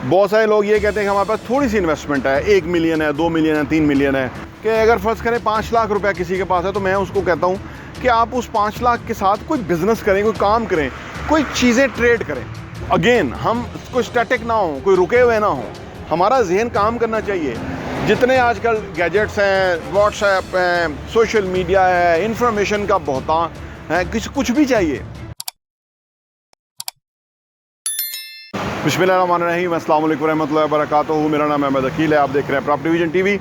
बहुत सारे लोग ये कहते हैं कि हमारे पास थोड़ी सी इन्वेस्टमेंट है, 1 मिलियन है, 2 मिलियन है, 3 मिलियन है, कि अगर फ़र्ज़ करें 5 लाख रुपया किसी के पास है तो मैं उसको कहता हूँ कि आप उस 5 लाख के साथ कोई बिज़नेस करें, कोई काम करें, कोई चीज़ें ट्रेड करें। अगेन हम कोई स्टैटिक ना हो, कोई रुके हुए ना हो, हमारा जहन काम करना चाहिए। जितने आजकल गैजेट्स हैं, व्हाट्सएप हैं, सोशल मीडिया है, इंफॉर्मेशन का बहुतान है, कुछ भी चाहिए। बिस्मिल्लाहिर्रहमानिर्रहीम, अस्सलाम वालेकुम रहमतुल्लाहि व बरकातुहू। मेरा नाम अहमद अकील है, आप देख रहे हैं प्रॉपर्टी विजन टीवी।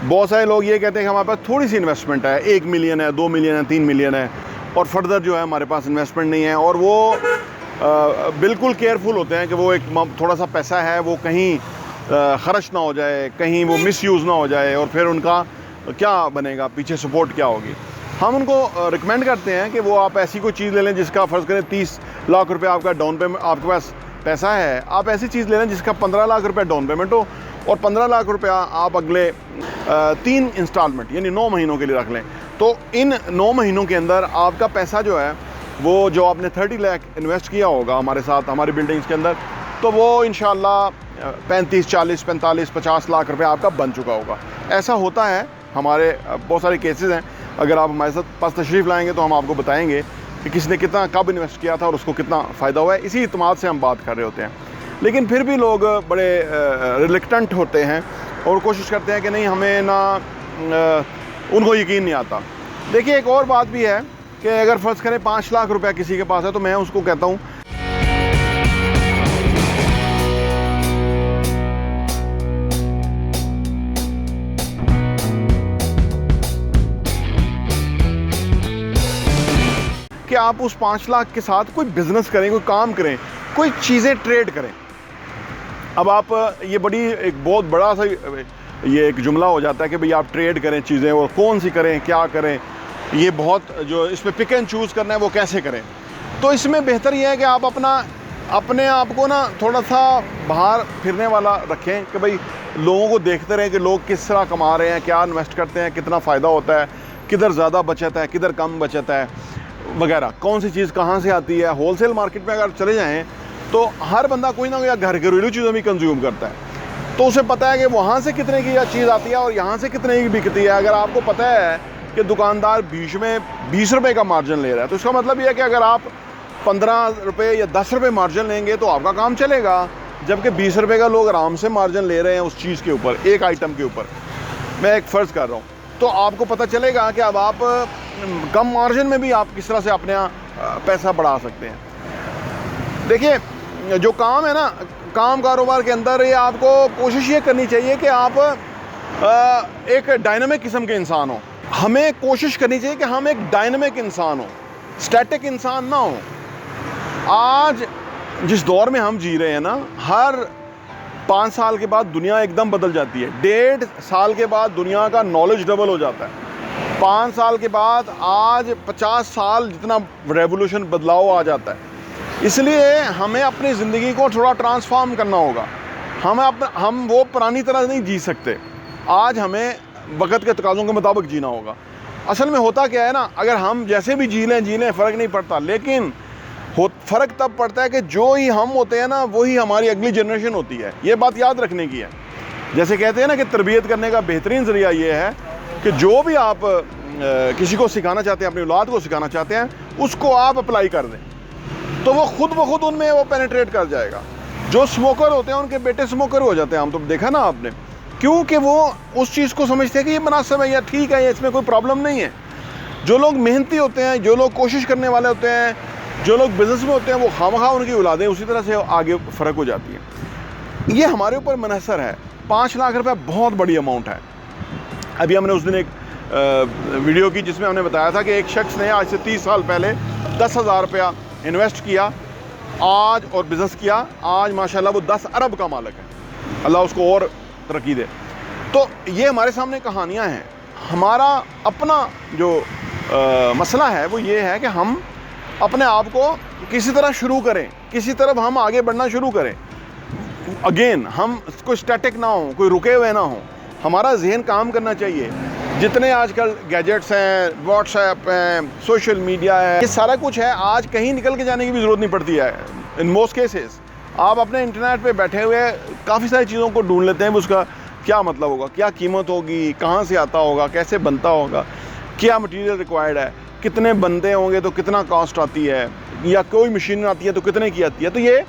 बहुत सारे लोग ये कहते हैं कि हमारे पास थोड़ी सी इन्वेस्टमेंट है, 1 मिलियन है, 2 मिलियन है, 3 मिलियन है, और फर्दर जो है हमारे पास इन्वेस्टमेंट नहीं है। और वो बिल्कुल केयरफुल होते हैं कि वो एक थोड़ा सा पैसा है वो कहीं ख़र्च ना हो जाए, कहीं वो मिसयूज़ ना हो जाए, और फिर उनका क्या बनेगा, पीछे सपोर्ट क्या होगी। हम उनको रिकमेंड करते हैं कि वो आप ऐसी कोई चीज़ ले लें जिसका फ़र्ज़ करें 30 लाख रुपये आपका डाउन पेमेंट, आपके पास पैसा है, आप ऐसी चीज़ ले लें जिसका 15 लाख रुपये डाउन पेमेंट हो, और 15 लाख रुपया आप अगले 3 इंस्टॉलमेंट यानी 9 महीनों के लिए रख लें। तो इन 9 महीनों के अंदर आपका पैसा जो है वो जो आपने 30 लाख इन्वेस्ट किया होगा हमारे साथ, हमारी बिल्डिंग्स के अंदर, तो वो इंशाल्लाह 35, 40, 45, 50 लाख रुपए आपका बन चुका होगा। ऐसा होता है, हमारे बहुत सारे केसेस हैं। अगर आप हमारे साथ पास तशरीफ़ लाएंगे तो हम आपको बताएंगे कि किसने कितना कब इन्वेस्ट किया था और उसको कितना फ़ायदा हुआ है। इसी इत्मीनान से हम बात कर रहे होते हैं, लेकिन फिर भी लोग बड़े रिलक्टेंट होते हैं और कोशिश करते हैं कि नहीं, हमें ना उनको यकीन नहीं आता। देखिए, एक और बात भी है कि अगर फ़र्ज़ करें 5 लाख रुपया किसी के पास है तो मैं उसको कहता हूँ कि आप उस 5 लाख के साथ कोई बिज़नेस करें, कोई काम करें, कोई चीज़ें ट्रेड करें। अब आप ये एक बहुत बड़ा सा ये एक जुमला हो जाता है कि भाई आप ट्रेड करें चीज़ें, और कौन सी करें, क्या करें, ये बहुत जो इसमें पिक एंड चूज़ करना है वो कैसे करें। तो इसमें बेहतर ये है कि आप अपने आप को ना थोड़ा सा बाहर फिरने वाला रखें कि भाई लोगों को देखते रहें कि लोग किस तरह कमा रहे हैं, क्या इन्वेस्ट करते हैं, कितना फ़ायदा होता है, किधर ज़्यादा बचत है, किधर कम बचत है वगैरह, कौन सी चीज़ कहाँ से आती है। होलसेल मार्केट में अगर चले जाएं तो हर बंदा कोई ना कोई घरेलू चीज़ों में कंज्यूम करता है, तो उसे पता है कि वहाँ से कितने की चीज़ आती है और यहाँ से कितने की बिकती है। अगर आपको पता है कि दुकानदार बीच में 20 रुपये का मार्जिन ले रहा है, तो इसका मतलब ये है कि अगर आप 15 रुपये या 10 रुपये मार्जिन लेंगे तो आपका काम चलेगा, जबकि 20 रुपये का लोग आराम से मार्जिन ले रहे हैं उस चीज़ के ऊपर, एक आइटम के ऊपर। मैं एक फ़र्ज़ कर रहा हूँ, तो आपको पता चलेगा कि अब आप कम मार्जिन में भी आप किस तरह से अपने पैसा बढ़ा सकते हैं। देखिए, जो काम है ना, काम कारोबार के अंदर ये आपको कोशिश ये करनी चाहिए कि आप एक डायनामिक किस्म के इंसान हो। हमें कोशिश करनी चाहिए कि हम एक डायनामिक इंसान हो, स्टैटिक इंसान ना हो। आज जिस दौर में हम जी रहे हैं ना, हर 5 साल के बाद दुनिया एकदम बदल जाती है, 1.5 साल के बाद दुनिया का नॉलेज डबल हो जाता है, 5 साल के बाद आज 50 साल जितना रेवोल्यूशन बदलाव आ जाता है। इसलिए हमें अपनी ज़िंदगी को थोड़ा ट्रांसफॉर्म करना होगा। हम वो पुरानी तरह नहीं जी सकते। आज हमें वक़्त के तकाज़ों के मुताबिक जीना होगा। असल में होता क्या है ना, अगर हम जैसे भी जी लें फ़र्क नहीं पड़ता, लेकिन फ़र्क तब पड़ता है कि जो ही हम होते हैं ना वही हमारी अगली जनरेशन होती है। ये बात याद रखने की है। जैसे कहते हैं ना कि तरबियत करने का बेहतरीन ज़रिया ये है कि जो भी आप किसी को सिखाना चाहते हैं, अपनी औलाद को सिखाना चाहते हैं, उसको आप अप्लाई कर दें, तो वो खुद ब खुद उनमें वो पेनिट्रेट कर जाएगा। जो स्मोकर होते हैं उनके बेटे स्मोकर हो जाते हैं, हम तो देखा ना आपने, क्योंकि वो उस चीज़ को समझते हैं कि ये मुनासिब है या ठीक है, इसमें कोई प्रॉब्लम नहीं है। जो लोग मेहनती होते हैं, जो लोग कोशिश करने वाले होते हैं, जो लोग बिज़नेस में होते हैं, वो खामखा उनकी औलादें उसी तरह से आगे फ़र्क हो जाती है। ये हमारे ऊपर मुनहसर है। 5 लाख रुपये बहुत बड़ी अमाउंट है। अभी हमने उस दिन एक वीडियो की जिसमें हमने बताया था कि एक शख्स ने आज से 30 साल पहले 10,000 रुपया इन्वेस्ट किया आज और बिज़नेस किया, आज माशाल्लाह वो 10 अरब का मालिक है। अल्लाह उसको और तरक्की दे। तो ये हमारे सामने कहानियाँ हैं। हमारा अपना जो मसला है वो ये है कि हम अपने आप को किसी तरह शुरू करें, किसी तरफ हम आगे बढ़ना शुरू करें। अगेन हम कोई स्टैटिक ना हो, कोई रुके हुए ना हो, हमारा जहन काम करना चाहिए। जितने आजकल गैजेट्स हैं, व्हाट्सएप हैं, सोशल मीडिया है, ये सारा कुछ है। आज कहीं निकल के जाने की भी ज़रूरत नहीं पड़ती है इन मोस्ट केसेस। आप अपने इंटरनेट पे बैठे हुए काफ़ी सारी चीज़ों को ढूंढ लेते हैं, उसका क्या मतलब होगा, क्या कीमत होगी, कहाँ से आता होगा, कैसे बनता होगा, क्या मटेरियल रिक्वायर्ड है, कितने बंदे होंगे तो कितना कॉस्ट आती है, या कोई मशीन आती है तो कितने की आती है। तो ये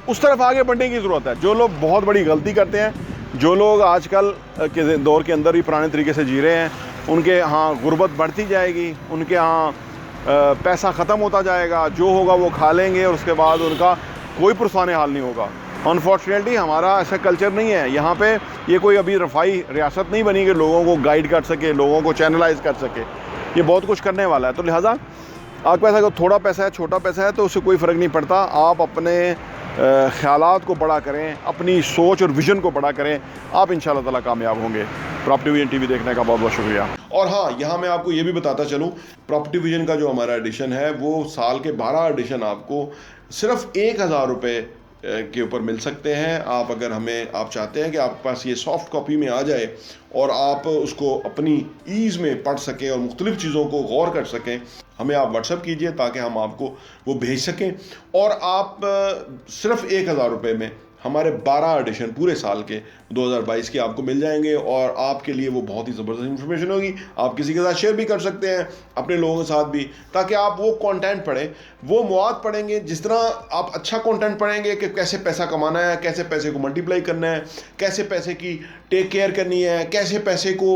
उस तरफ आगे बढ़ने की ज़रूरत है। जो लोग बहुत बड़ी गलती करते हैं, जो लोग आजकल के दौर के अंदर ही पुराने तरीके से जी रहे हैं, उनके यहाँ गुर्बत बढ़ती जाएगी, उनके यहाँ पैसा ख़त्म होता जाएगा, जो होगा वो खा लेंगे और उसके बाद उनका कोई पुरसाने हाल नहीं होगा। अनफॉर्चुनेटली हमारा ऐसा कल्चर नहीं है यहाँ पे। ये कोई अभी रफ़ाई रियासत नहीं बनी कि लोगों को गाइड कर सके, लोगों को चैनलाइज कर सके। ये बहुत कुछ करने वाला है। तो लिहाजा आपके पास अगर थोड़ा पैसा है, छोटा पैसा है, तो उससे कोई फ़र्क नहीं पड़ता। आप अपने ख़यालात को बड़ा करें, अपनी सोच और विज़न को बड़ा करें, आप इंशाअल्लाह ताला कामयाब होंगे। प्रॉपर्टी विजन टीवी देखने का बहुत बहुत शुक्रिया। और हाँ, यहाँ मैं आपको ये भी बताता चलूँ, प्रॉपर्टी विजन का जो हमारा एडिशन है वो साल के 12 एडिशन आपको सिर्फ 1000 रुपये के ऊपर मिल सकते हैं। आप अगर आप चाहते हैं कि आपके पास ये सॉफ्ट कॉपी में आ जाए और आप उसको अपनी ईज़ में पढ़ सकें और मुख्तलिफ़ चीज़ों को गौर कर सकें, हमें आप व्हाट्सअप कीजिए ताकि हम आपको वो भेज सकें। और आप सिर्फ 1000 रुपये में हमारे 12 एडिशन पूरे साल के 2022 के आपको मिल जाएंगे और आपके लिए वो बहुत ही ज़बरदस्त इन्फॉर्मेशन होगी। आप किसी के साथ शेयर भी कर सकते हैं, अपने लोगों के साथ भी, ताकि आप वो कंटेंट पढ़ें, वो मवाद पढ़ेंगे। जिस तरह आप अच्छा कंटेंट पढ़ेंगे कि कैसे पैसा कमाना है, कैसे पैसे को मल्टीप्लाई करना है, कैसे पैसे की टेक केयर करनी है, कैसे पैसे को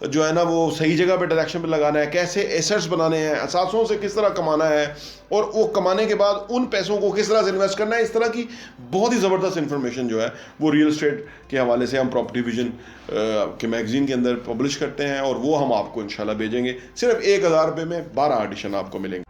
जो है ना वो सही जगह पे डायरेक्शन पे लगाना है, कैसे एसेट्स बनाने हैं, असासों से किस तरह कमाना है और वो कमाने के बाद उन पैसों को किस तरह से इन्वेस्ट करना है, इस तरह की बहुत ही ज़बरदस्त इन्फॉर्मेशन जो है वो रियल एस्टेट के हवाले से हम प्रॉपर्टी विजन के मैगज़ीन के अंदर पब्लिश करते हैं और वो हम आपको इंशाल्लाह भेजेंगे। सिर्फ 1000 रुपये में 12 एडिशन आपको मिलेंगे।